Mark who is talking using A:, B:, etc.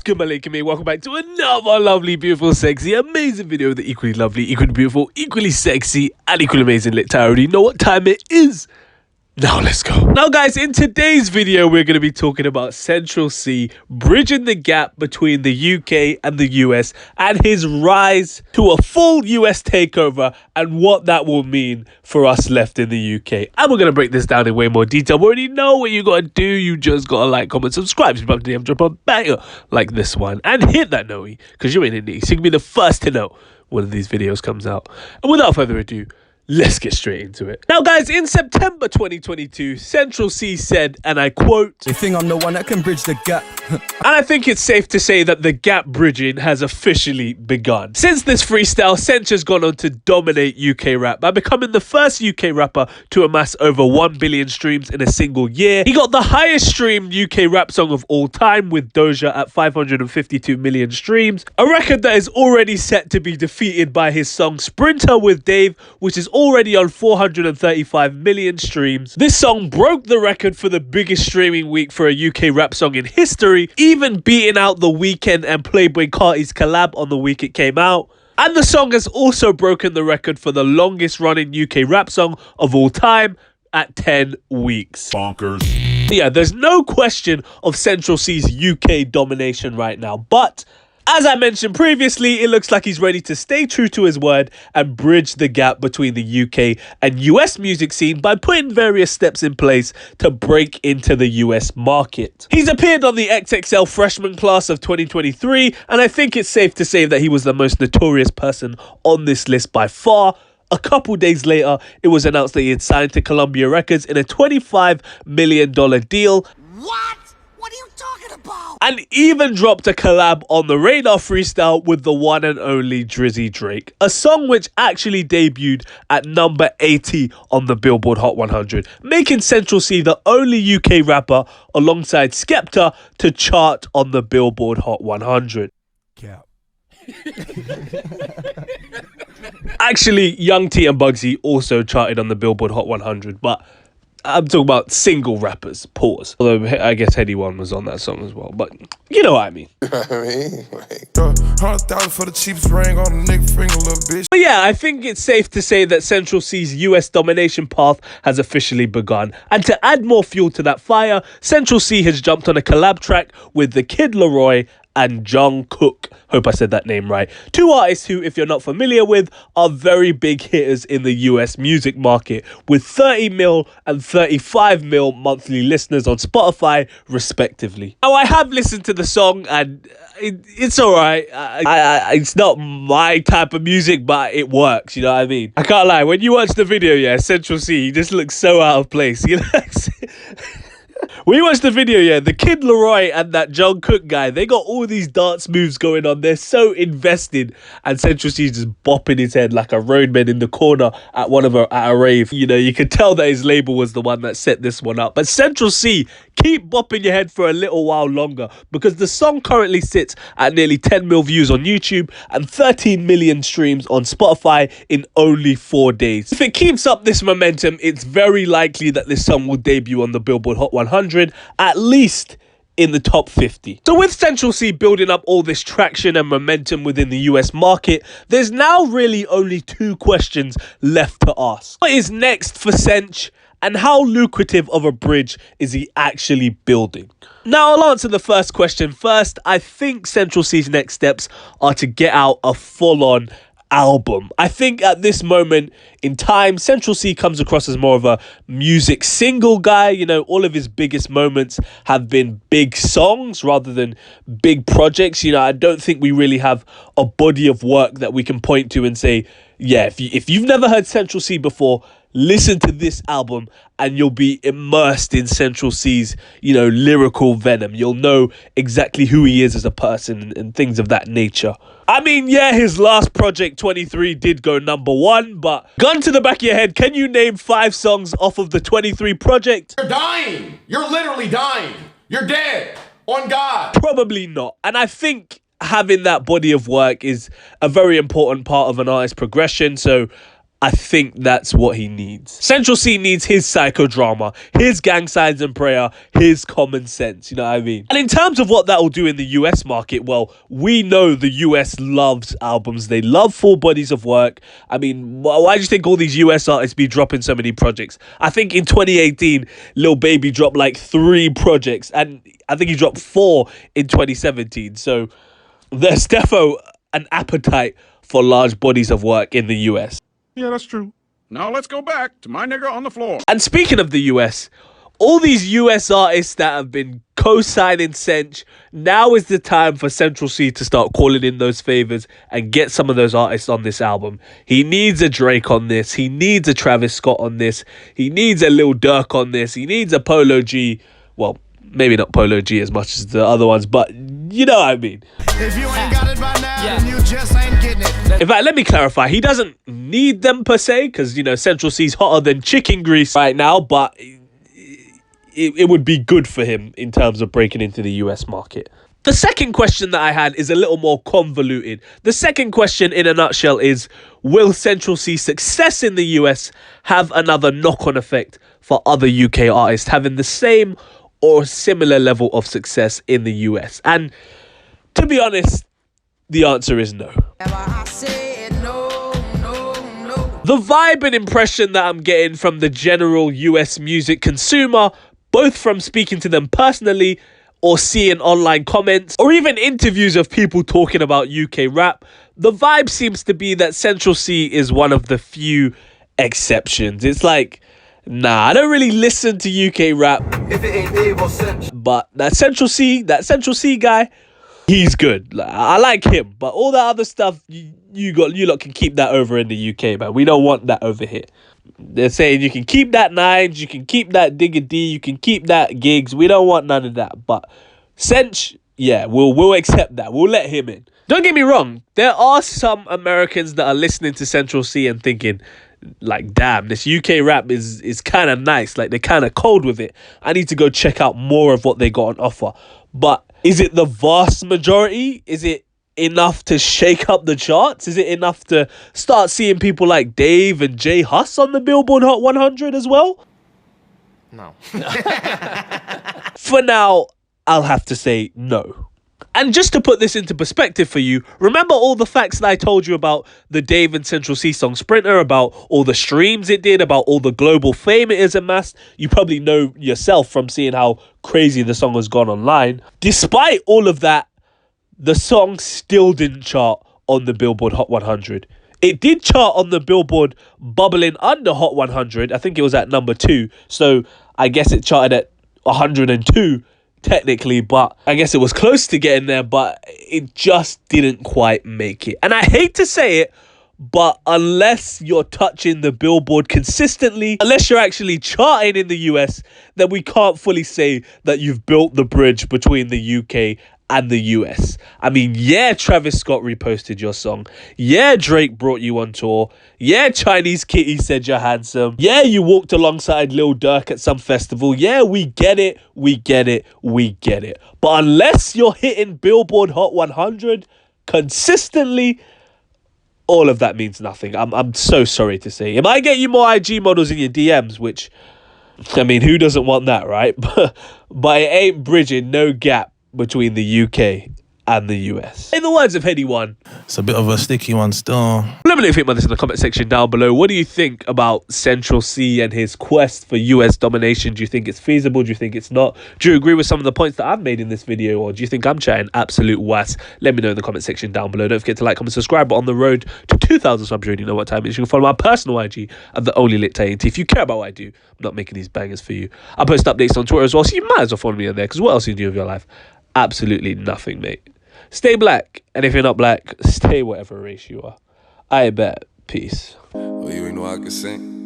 A: good, my lake, and welcome back to another lovely, beautiful, sexy, amazing video with the equally lovely, equally beautiful, equally sexy, and equally amazing LiTTy. I already know what time it is. Now let's go. Now guys, in today's video we're going to be talking about Central Cee bridging the gap between the UK and the US and his rise to a full US takeover and what that will mean for us left in the UK. And we're going to break this down in way more detail. We already know what you got to do. You just got to like, comment, subscribe, drop a banger like this one and hit that note because you're in it, so you can be the first to know when these videos comes out. And without further ado, let's get straight into it. Now guys, in September 2022, Central Cee said, and I quote,
B: "They think I'm the one that can bridge the gap."
A: And I think it's safe to say that the gap bridging has officially begun. Since this freestyle, Central has gone on to dominate UK rap by becoming the first UK rapper to amass over 1 billion streams in a single year. He got the highest streamed UK rap song of all time with Doja at 552 million streams, a record that is already set to be defeated by his song Sprinter with Dave, which is already on 435 million streams. This song broke the record for the biggest streaming week for a UK rap song in history, even beating out The Weeknd and Playboi Carti's collab on the week it came out. And the song has also broken the record for the longest running UK rap song of all time at 10 weeks.
C: Bonkers.
A: Yeah, there's no question of Central Cee's UK domination right now, but as I mentioned previously, it looks like he's ready to stay true to his word and bridge the gap between the UK and US music scene by putting various steps in place to break into the US market. He's appeared on the XXL freshman class of 2023, and I think it's safe to say that he was the most notorious person on this list by far. A couple days later, it was announced that he had signed to Columbia Records in a $25 million deal.
D: What? What are you talking about?
A: And even dropped a collab on the Radar freestyle with the one and only Drizzy Drake, a song which actually debuted at number 80 on the Billboard Hot 100, making Central Cee the only UK rapper alongside Skepta to chart on the Billboard Hot 100.
B: Cap.
A: Actually, Young T and Bugsy also charted on the Billboard Hot 100, but I'm talking about single rappers, pause. Although I guess Heady One was on that song as well, but you know what I mean.
E: $100,000 for the cheapest ring on the nigga finger, little bitch.
A: But yeah, I think it's safe to say that Central Cee's US domination path has officially begun. And to add more fuel to that fire, Central Cee has jumped on a collab track with the Kid Laroi and Jungkook. Hope I said that name right. Two artists who, if you're not familiar with, are very big hitters in the US music market with 30 mil and 35 mil monthly listeners on Spotify, respectively. Now, I have listened to the song and it's alright. It's not my type of music, but it works, you know what I mean? I can't lie, when you watch the video, yeah, Central Cee, he just looks so out of place, you know? When you watch the video, yeah, the Kid Laroi and that Jungkook guy, they got all these dance moves going on. They're so invested, and Central Cee just bopping his head like a roadman in the corner at a rave. You know, you could tell that his label was the one that set this one up. But Central Cee, keep bopping your head for a little while longer because the song currently sits at nearly 10 mil views on YouTube and 13 million streams on Spotify in only 4 days. If it keeps up this momentum, it's very likely that this song will debut on the Billboard Hot 100, at least in the top 50. So with Central Cee building up all this traction and momentum within the US market, there's now really only two questions left to ask. What is next for Central? And how lucrative of a bridge is he actually building? Now, I'll answer the first question first. I think Central Cee's next steps are to get out a full-on album. I think at this moment in time, Central Cee comes across as more of a music single guy. You know, all of his biggest moments have been big songs rather than big projects. You know, I don't think we really have a body of work that we can point to and say, yeah, if you've never heard Central Cee before, listen to this album and you'll be immersed in Central Cee's, you know, lyrical venom. You'll know exactly who he is as a person and things of that nature. I mean, yeah, his last project, 23, did go #1, but gun to the back of your head, can you name 5 songs off of the 23 project?
C: You're dying. You're literally dying. You're dead. On God.
A: Probably not. And I think having that body of work is a very important part of an artist's progression. So I think that's what he needs. Central Cee needs his psychodrama, his gang signs and prayer, his common sense, you know what I mean? And in terms of what that will do in the US market, well, we know the US loves albums. They love full bodies of work. I mean, why do you think all these US artists be dropping so many projects? I think in 2018, Lil Baby dropped like 3 projects, and I think he dropped 4 in 2017. So there's defo an appetite for large bodies of work in the US.
F: Yeah, that's true. Now let's go back to my nigga on the floor.
A: And speaking of the US, all these US artists that have been co-signing Central, now is the time for Central Cee to start calling in those favors and get some of those artists on this album. He needs a Drake on this. He needs a Travis Scott on this. He needs a Lil Durk on this. He needs a Polo G. Well, maybe not Polo G as much as the other ones, but you know what I mean.
G: If you ain't got it by now, then you just ain't getting it.
A: In fact, let me clarify. He doesn't need them per se, because, you know, Central Cee's hotter than chicken grease right now, but it would be good for him in terms of breaking into the US market. The second question that I had is a little more convoluted. The second question in a nutshell is, will Central Cee's success in the US have another knock-on effect for other UK artists having the same or similar level of success in the US? And to be honest, the answer is no. The vibe and impression that I'm getting from the general US music consumer, both from speaking to them personally or seeing online comments or even interviews of people talking about UK rap, the vibe seems to be that Central Cee is one of the few exceptions. It's like, nah, I don't really listen to UK rap, but that Central Cee guy, he's good. Like, I like him, but all that other stuff, you lot can keep that over in the UK, man. We don't want that over here. They're saying you can keep that Nines, you can keep that Digga D, you can keep that Gigs. We don't want none of that. But Central, yeah, we'll accept that. We'll let him in. Don't get me wrong. There are some Americans that are listening to Central Cee and thinking, like, damn, this UK rap is kind of nice. Like, they're kind of cold with it. I need to go check out more of what they got on offer. But is it the vast majority? Is it enough to shake up the charts? Is it enough to start seeing people like Dave and J Hus on the Billboard Hot 100 as well?
G: No.
A: For now, I'll have to say no. And just to put this into perspective for you, remember all the facts that I told you about the Dave and Central Cee song Sprinter, about all the streams it did, about all the global fame it has amassed? You probably know yourself from seeing how crazy the song has gone online. Despite all of that, the song still didn't chart on the Billboard Hot 100. It did chart on the Billboard Bubbling Under Hot 100. I think it was at number 2. So I guess it charted at 102 technically, but I guess it was close to getting there, but it just didn't quite make it. And I hate to say it, but unless you're touching the Billboard consistently, unless you're actually charting in the US, then we can't fully say that you've built the bridge between the UK and the US. I mean, yeah, Travis Scott reposted your song. Yeah, Drake brought you on tour. Yeah, Chinese Kitty said you're handsome. Yeah, you walked alongside Lil Durk at some festival. Yeah, we get it. We get it. We get it. But unless you're hitting Billboard Hot 100 consistently, all of that means nothing. I'm so sorry to say. It might get you more IG models in your DMs, which, I mean, who doesn't want that, right? But it ain't bridging no gap between the UK and the US. In the words of Heady One,
H: it's a bit of a sticky one still.
A: Let me know if you think about this in the comment section down below. What do you think about Central Cee and his quest for US domination? Do you think it's feasible? Do you think it's not? Do you agree with some of the points that I've made in this video? Or do you think I'm chatting absolute was? Let me know in the comment section down below. Don't forget to like, comment, subscribe. But on the road to 2,000 subs, you already know what time it is. You can follow my personal IG at theonlylitt. If you care about what I do, I'm not making these bangers for you. I post updates on Twitter as well, so you might as well follow me on there, because what else do you do with your life? Absolutely nothing, mate. Stay black, and if you're not black, stay whatever race you are. I bet. Peace.
E: Oh, you ain't know I could sing?